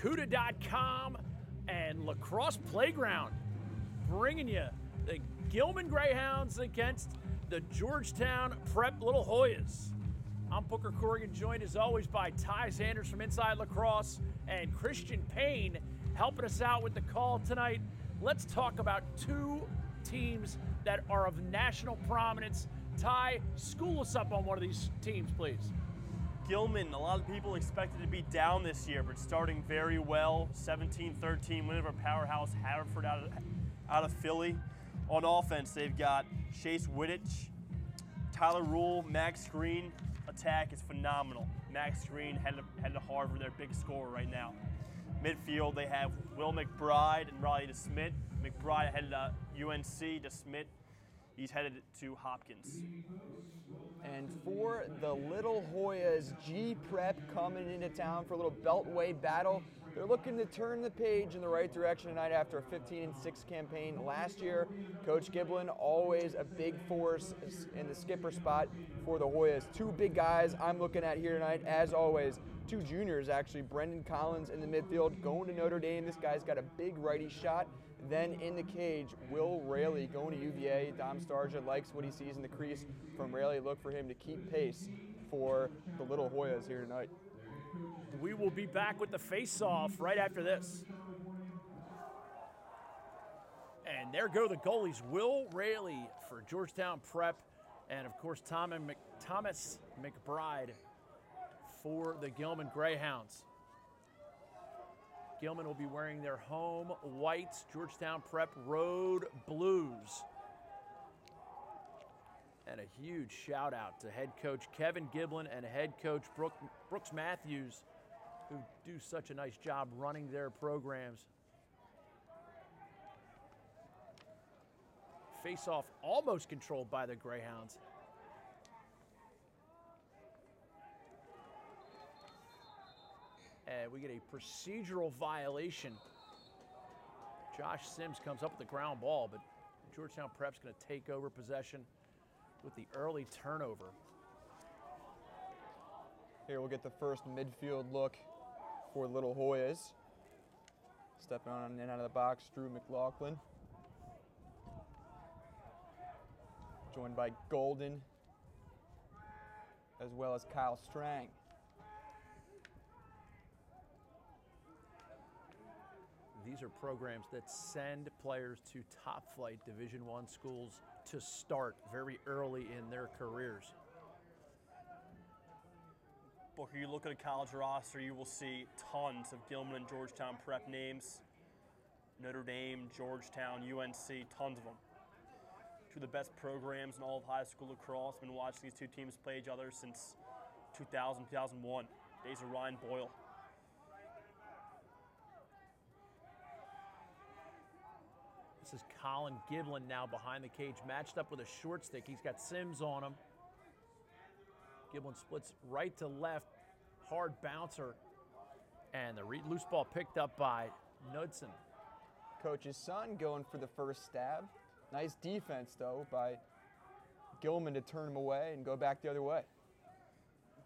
Barracuda.com and Lacrosse Playground, bringing you the Gilman Greyhounds against the Georgetown Prep Little Hoyas. I'm Booker Corrigan, joined as always by Ty Sanders from Inside Lacrosse and Christian Payne helping us out with the call tonight. Let's talk about two teams that are of national prominence. Ty, school us up on one of these teams, please. Gilman, a lot of people expected to be down this year, but starting very well. 17-13 win over powerhouse Haverford out of Philly. On offense, they've got Chase Wittich, Tyler Rule, Max Green. Attack is phenomenal. Max Green headed to Harvard, their big scorer right now. Midfield, they have Will McBride and Riley DeSmit. McBride headed to UNC. DeSmit, he's headed to Hopkins. And for the Little Hoyas, G Prep coming into town for a little Beltway battle. They're looking to turn the page in the right direction tonight after a 15-6 campaign last year. Coach Gilman, always a big force in the skipper spot for the Hoyas. Two big guys I'm looking at here tonight, as always. Two juniors, actually. Brendan Collins in the midfield, going to Notre Dame. This guy's got a big righty shot. Then in the cage, Will Raley going to UVA. Dom Starja likes what he sees in the crease from Raley. Look for him to keep pace for the Little Hoyas here tonight. We will be back with the face-off right after this. And there go the goalies, Will Raley for Georgetown Prep, and of course Thomas McBride for the Gilman Greyhounds. Gilman will be wearing their home whites, Georgetown Prep road blues. And a huge shout out to head coach Kevin Gilman and head coach Brooks Matthews, who do such a nice job running their programs. Face-off almost controlled by the Greyhounds. And we get a procedural violation. Josh Sims comes up with the ground ball, but Georgetown Prep's going to take over possession with the early turnover. Here we'll get the first midfield look for Little Hoyas. Stepping on in and out of the box, Drew McLaughlin. Joined by Golden, as well as Kyle Strang. These are programs that send players to top-flight Division I schools to start very early in their careers. Booker, you look at a college roster, you will see tons of Gilman and Georgetown Prep names. Notre Dame, Georgetown, UNC, tons of them. Two of the best programs in all of high school lacrosse. Been watching these two teams play each other since 2000, 2001. Days of Ryan Boyle. This is Colin Gilman now behind the cage, matched up with a short stick. He's got Sims on him. Gilman splits right to left, hard bouncer, and the loose ball picked up by Knudsen. Coach's son going for the first stab. Nice defense, though, by Gilman to turn him away and go back the other way.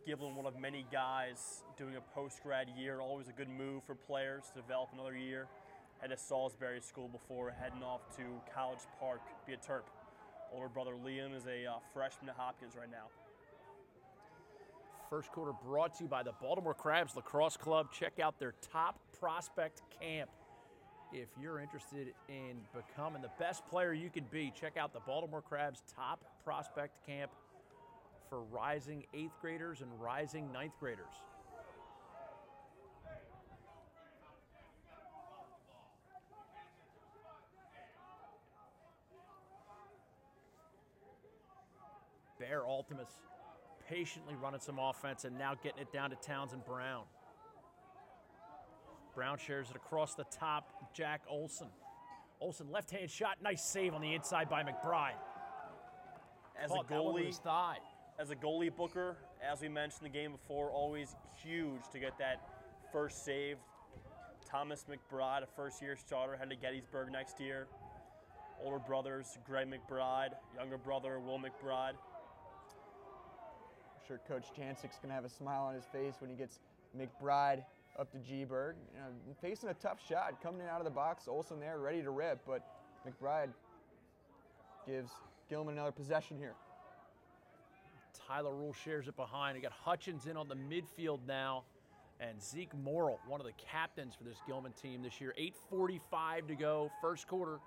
Gilman, one of many guys doing a post-grad year, always a good move for players to develop another year. Had a Salisbury school before heading off to College Park, be a Terp. Older brother Liam is a freshman at Hopkins right now. First quarter brought to you by the Baltimore Crabs Lacrosse Club. Check out their top prospect camp. If you're interested in becoming the best player you can be, check out the Baltimore Crabs top prospect camp for rising 8th graders and rising 9th graders. Bear Ultimus patiently running some offense and now getting it down to Townsend Brown. Brown shares it across the top, Jack Olson. Olson, left-hand shot, nice save on the inside by McBride. As a goalie, Booker, as we mentioned the game before, always huge to get that first save. Thomas McBride, a first-year starter, headed to Gettysburg next year. Older brothers, Greg McBride, younger brother, Will McBride. I'm sure Coach Jancik's going to have a smile on his face when he gets McBride up to G-Berg. You know, facing a tough shot, coming in out of the box. Olsen there, ready to rip, but McBride gives Gilman another possession here. Tyler Rule shares it behind. You got Hutchins in on the midfield now, and Zeke Morrill, one of the captains for this Gilman team this year. 8:45 to go, first quarter.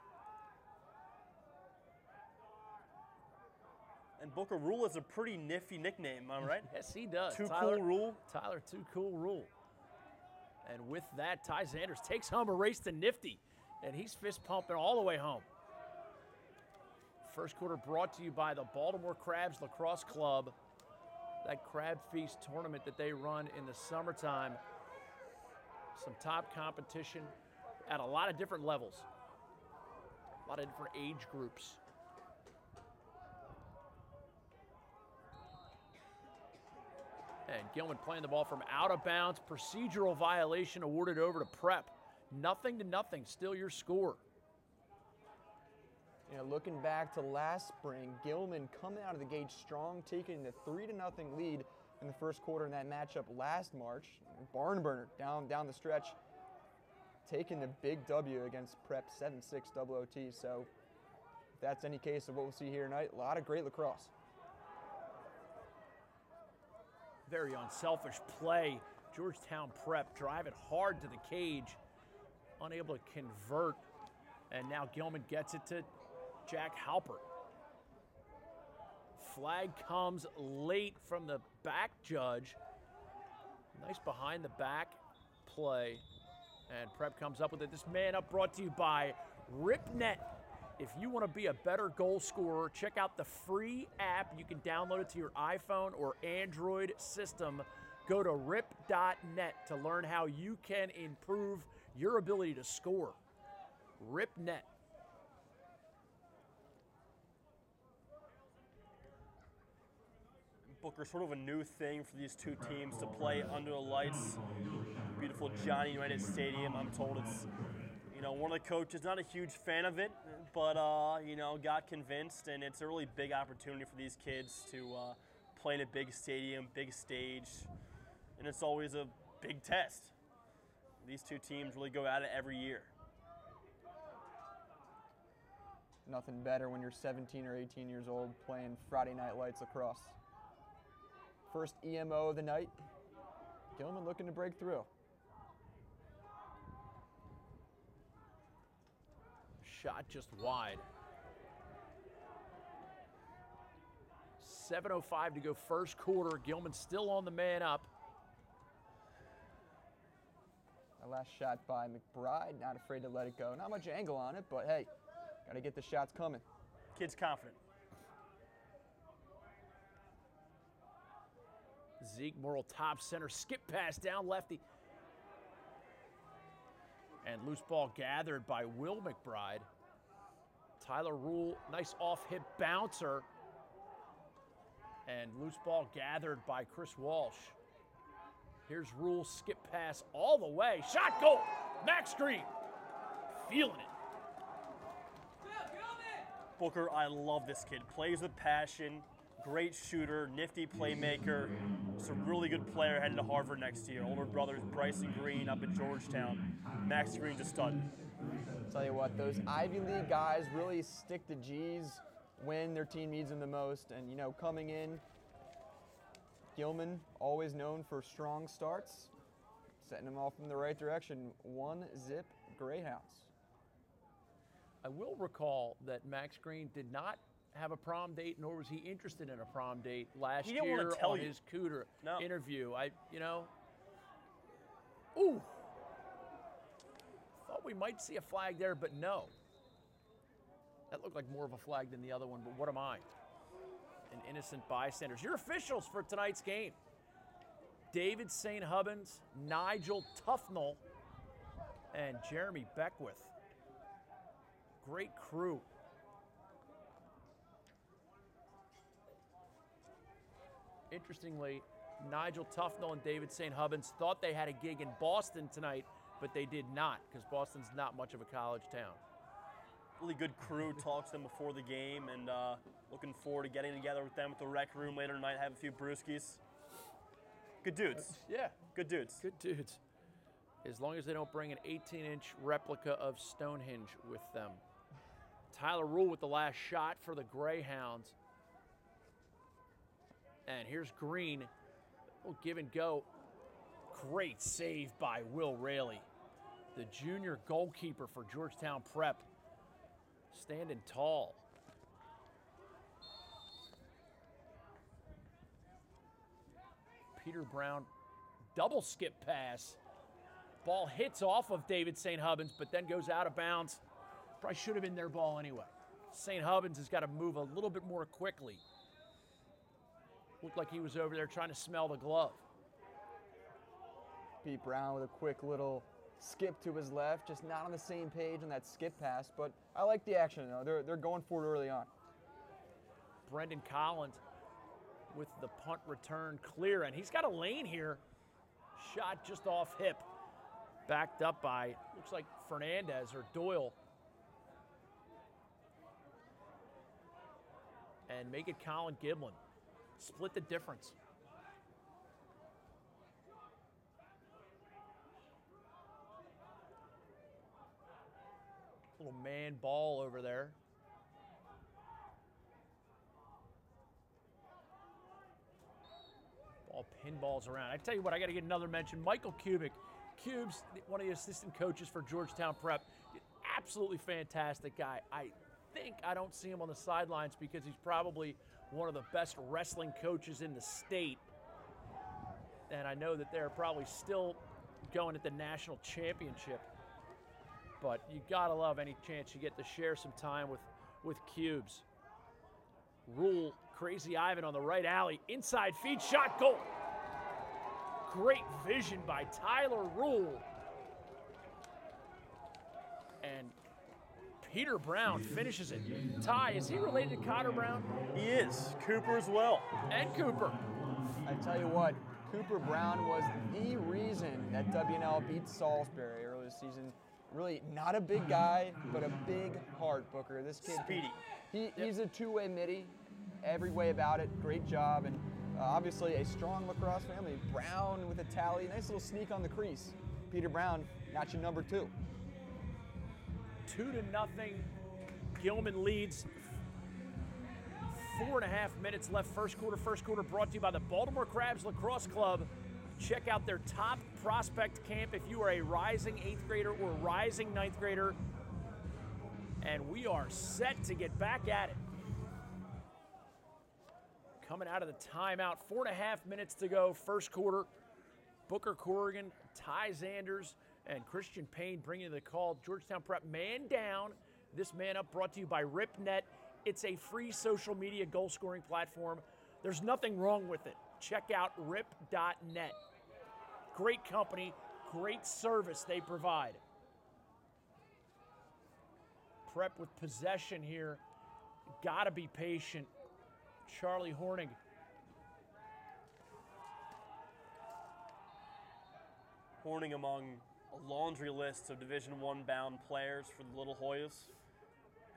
And Booker Rule is a pretty nifty nickname, am I right? Yes, he does. Too Tyler, Cool Rule. Tyler, Too Cool Rule. And with that, Ty Sanders takes home a race to Nifty, and he's fist pumping all the way home. First quarter brought to you by the Baltimore Crabs Lacrosse Club. That Crab Feast tournament that they run in the summertime. Some top competition at a lot of different levels. A lot of different age groups. And Gilman playing the ball from out of bounds. Procedural violation awarded over to Prep. 0-0, still your score. You know, looking back to last spring, Gilman coming out of the gate strong, taking the 3-0 lead in the first quarter in that matchup last March. Barn burner down the stretch, taking the big W against Prep 7-6 double OT. So if that's any case of what we'll see here tonight, a lot of great lacrosse. Very unselfish play. Georgetown Prep driving hard to the cage, unable to convert. And now Gilman gets it to Jack Halpert. Flag comes late from the back judge. Nice behind the back play. And Prep comes up with it. This man up brought to you by RipNet. If you want to be a better goal scorer, check out the free app. You can download it to your iPhone or Android system. Go to rip.net to learn how you can improve your ability to score. RipNet. Booker, sort of a new thing for these two teams to play under the lights. Beautiful Johnny United Stadium. I'm told it's, one of the coaches, not a huge fan of it, but, got convinced, and it's a really big opportunity for these kids to play in a big stadium, big stage, and it's always a big test. These two teams really go at it every year. Nothing better when you're 17 or 18 years old playing Friday Night Lights lacrosse. First EMO of the night. Gilman looking to break through. Shot just wide. 7:05 to go first quarter. Gilman still on the man up. That last shot by McBride, not afraid to let it go. Not much angle on it, but hey, got to get the shots coming. Kid's confident. Zeke Morrill top center, skip pass down lefty. And loose ball gathered by Will McBride. Tyler Rule, nice off-hip bouncer. And loose ball gathered by Chris Walsh. Here's Rule, skip pass all the way. Shot goal, Max Green, feeling it. Booker, I love this kid. Plays with passion, great shooter, nifty playmaker. Just a really good player headed to Harvard next year. Older brothers Bryson Green up at Georgetown. Max Green's a stud. Tell you what, those Ivy League guys really stick to G's when their team needs them the most. And, coming in, Gilman, always known for strong starts, setting them off in the right direction. 1-0 Greyhounds. I will recall that Max Green did not have a prom date, nor was he interested in a prom date last year on his Cooter interview. Thought we might see a flag there, but no. That looked like more of a flag than the other one, but what am I? An innocent bystanders. Your officials for tonight's game. David St. Hubbins, Nigel Tufnell, and Jeremy Beckwith. Great crew. Interestingly, Nigel Tufnell and David St. Hubbins thought they had a gig in Boston tonight, but they did not, because Boston's not much of a college town. Really good crew. Talked to them before the game, and looking forward to getting together with them at the rec room later tonight, have a few brewskis. Good dudes. Yeah. Good dudes. Good dudes. as long as they don't bring an 18-inch replica of Stonehenge with them. Tyler Rule with the last shot for the Greyhounds. And here's Green. We'll give and go. Great save by Will Raley, the junior goalkeeper for Georgetown Prep. Standing tall. Peter Brown, double skip pass. Ball hits off of David St. Hubbins, but then goes out of bounds. Probably should have been their ball anyway. St. Hubbins has got to move a little bit more quickly. Looked like he was over there trying to smell the glove. Pete Brown with a quick little skip to his left, just not on the same page on that skip pass, but I like the action, though. They're going for it early on. Brendan Collins with the punt return clear, and he's got a lane here. Shot just off hip. Backed up by, looks like Fernandez or Doyle. And make it Colin Gilman. Split the difference. Little man ball over there. Ball pinballs around. I tell you what, I got to get another mention. Michael Kubik. Cubes, one of the assistant coaches for Georgetown Prep. Absolutely fantastic guy. I don't see him on the sidelines because he's probably one of the best wrestling coaches in the state. And I know that they're probably still going at the national championship. But you gotta love any chance you get to share some time with Cubes. Rule, Crazy Ivan on the right alley, inside feed, shot, goal. Great vision by Tyler Rule. And Peter Brown finishes it. Ty, is he related to Cotter Brown? He is. Cooper as well. And Cooper. I tell you what, Cooper Brown was the reason that WNL beat Salisbury earlier this season. Really not a big guy, but a big heart, Booker. This kid, Speedy. He's a two-way midi, every way about it. Great job, and obviously a strong lacrosse family. Brown with a tally, nice little sneak on the crease. Peter Brown, got you number 2. 2-0. Gilman leads. 4.5 minutes left first quarter. First quarter brought to you by the Baltimore Crabs Lacrosse Club. Check out their top prospect camp if you are a rising 8th grader or rising 9th grader. And we are set to get back at it. Coming out of the timeout, 4.5 minutes to go, first quarter. Booker Corrigan, Ty Zanders, and Christian Payne bringing the call. Georgetown Prep man down. This man up brought to you by RipNet. It's a free social media goal scoring platform. There's nothing wrong with it. Check out rip.net. Great company, great service they provide. Prep with possession here. Gotta be patient. Charlie Hornig. Horning among a laundry list of Division I bound players for the Little Hoyas.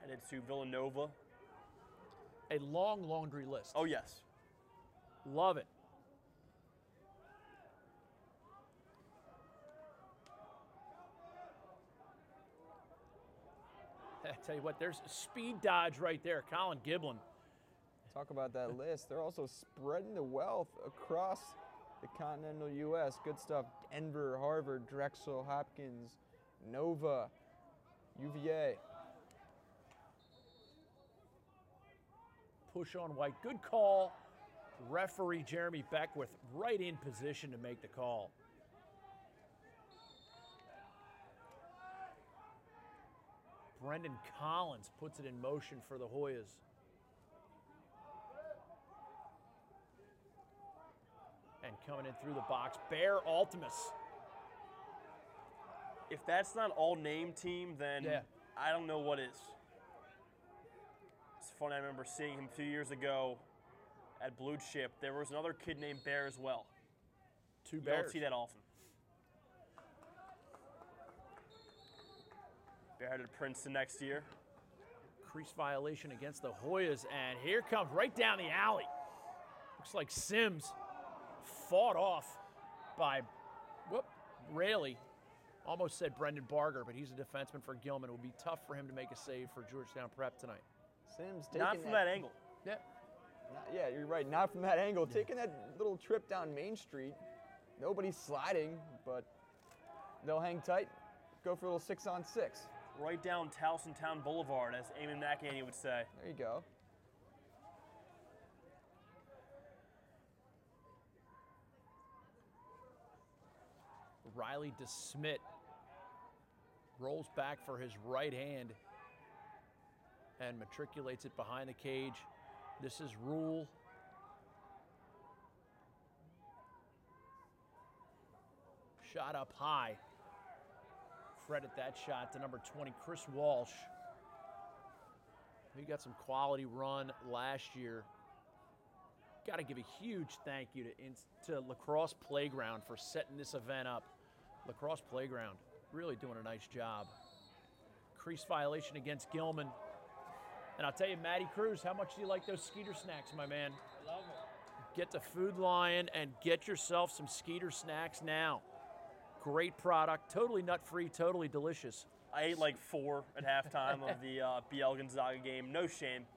Headed to Villanova. A long laundry list. Oh, yes. Love it. I tell you what, there's speed dodge right there. Colin Giblin. Talk about that list. They're also spreading the wealth across the continental U.S. Good stuff. Denver, Harvard, Drexel, Hopkins, Nova, UVA. Push on White. Good call. Referee Jeremy Beckwith right in position to make the call. Brendan Collins puts it in motion for the Hoyas. And coming in through the box, Bear Altimus. If that's not all name team, then I don't know what is. It's funny, I remember seeing him 2 years ago at Blue Chip. There was another kid named Bear as well. Two You Bears. don't see that often. Bear headed to Princeton next year. Crease violation against the Hoyas, and here comes right down the alley. Looks like Sims fought off by Raley. Almost said Brendan Barger, but he's a defenseman for Gilman. It would be tough for him to make a save for Georgetown Prep tonight. Sims taking Not from that angle. Yeah. Yeah, you're right. Not from that angle. Taking that little trip down Main Street. Nobody's sliding, but they'll hang tight. Go for a little 6-on-6. Right down Towson Town Boulevard, as Eamon McAney would say. There you go. Riley DeSmit rolls back for his right hand and matriculates it behind the cage. This is Rule. Shot up high. Credit that shot to number 20, Chris Walsh. He got some quality run last year. Got to give a huge thank you to Lacrosse Playground for setting this event up. Lacrosse Playground really doing a nice job. Crease violation against Gilman. And I'll tell you, Matty Cruz, how much do you like those Skeeter snacks, my man? I love it. Get to Food Lion and get yourself some Skeeter snacks now. Great product, totally nut-free, totally delicious. I ate like 4 at halftime of the BL Gonzaga game. No shame.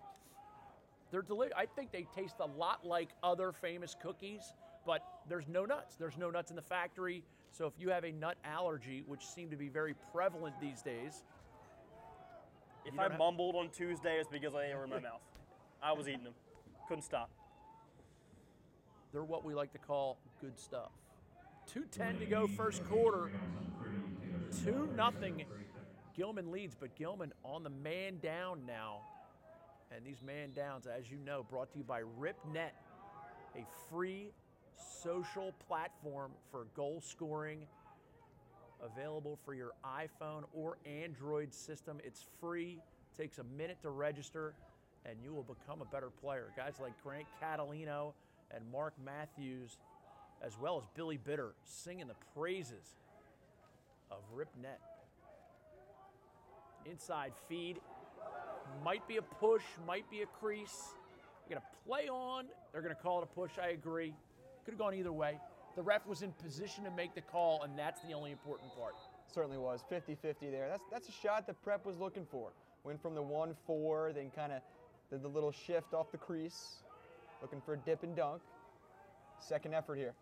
They're I think they taste a lot like other famous cookies, but there's no nuts. There's no nuts in the factory. So if you have a nut allergy, which seem to be very prevalent these days. If I mumbled on Tuesday, it's because they were in my mouth. I was eating them. Couldn't stop. They're what we like to call good stuff. 2:10 to go first quarter. 2-0. Gilman leads, but Gilman on the man down now. And these man downs, as you know, brought to you by RipNet, a free social platform for goal scoring, available for your iPhone or Android system. It's free, takes a minute to register, and you will become a better player. Guys like Grant Catalino and Mark Matthews, as well as Billy Bitter, singing the praises of RipNet. Inside feed. Might be a push, might be a crease. You're going to play on. They're going to call it a push, I agree. Could have gone either way. The ref was in position to make the call, and that's the only important part. Certainly was. 50-50 there. That's a shot that Prep was looking for. Went from the 1-4, then kind of did the little shift off the crease. Looking for a dip and dunk. Second effort here.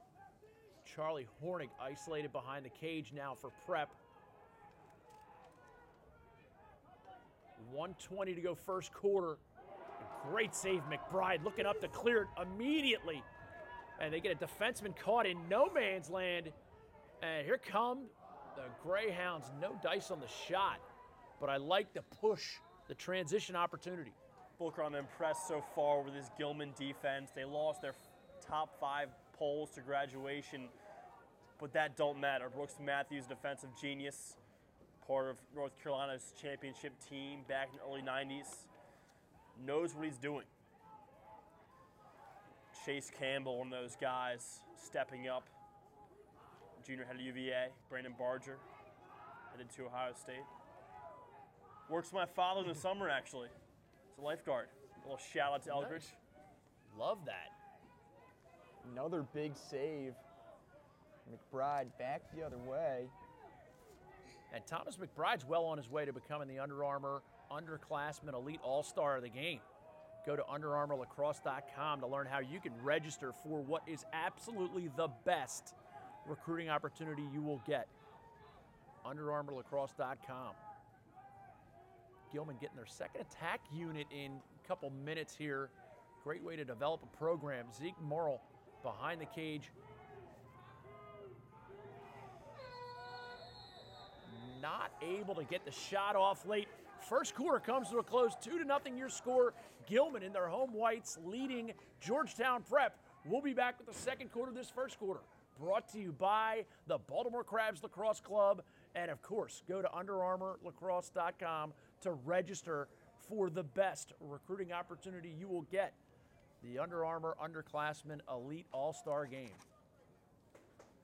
Charlie Hornig isolated behind the cage now for Prep. 1:20 to go first quarter. Great save, McBride looking up to clear it immediately. And they get a defenseman caught in no man's land. And here come the Greyhounds. No dice on the shot. But I like the push, the transition opportunity. Booker, I'm impressed so far with this Gilman defense. They lost their top 5 polls to graduation, but that don't matter. Brooks Matthews, defensive genius, part of North Carolina's championship team back in the early 90s, knows what he's doing. Chase Campbell, one of those guys, stepping up. Junior head of UVA, Brandon Barger, headed to Ohio State. Works with my father in the summer, actually. He's a lifeguard. A little shout out to Eldridge. Nice. Love that. Another big save. McBride back the other way. And Thomas McBride's well on his way to becoming the Under Armour Underclassmen Elite All-Star of the game. Go to UnderArmourLacrosse.com to learn how you can register for what is absolutely the best recruiting opportunity you will get. UnderArmourLacrosse.com. Gilman getting their second attack unit in a couple minutes here. Great way to develop a program. Zeke Morrill behind the cage. Not able to get the shot off late. First quarter comes to a close, 2-0 your score. Gilman in their home whites leading Georgetown Prep. We'll be back with the second quarter of this first quarter. Brought to you by the Baltimore Crabs Lacrosse Club. And of course, go to UnderArmourLacrosse.com to register for the best recruiting opportunity you will get. The Under Armour Underclassmen Elite All-Star Game.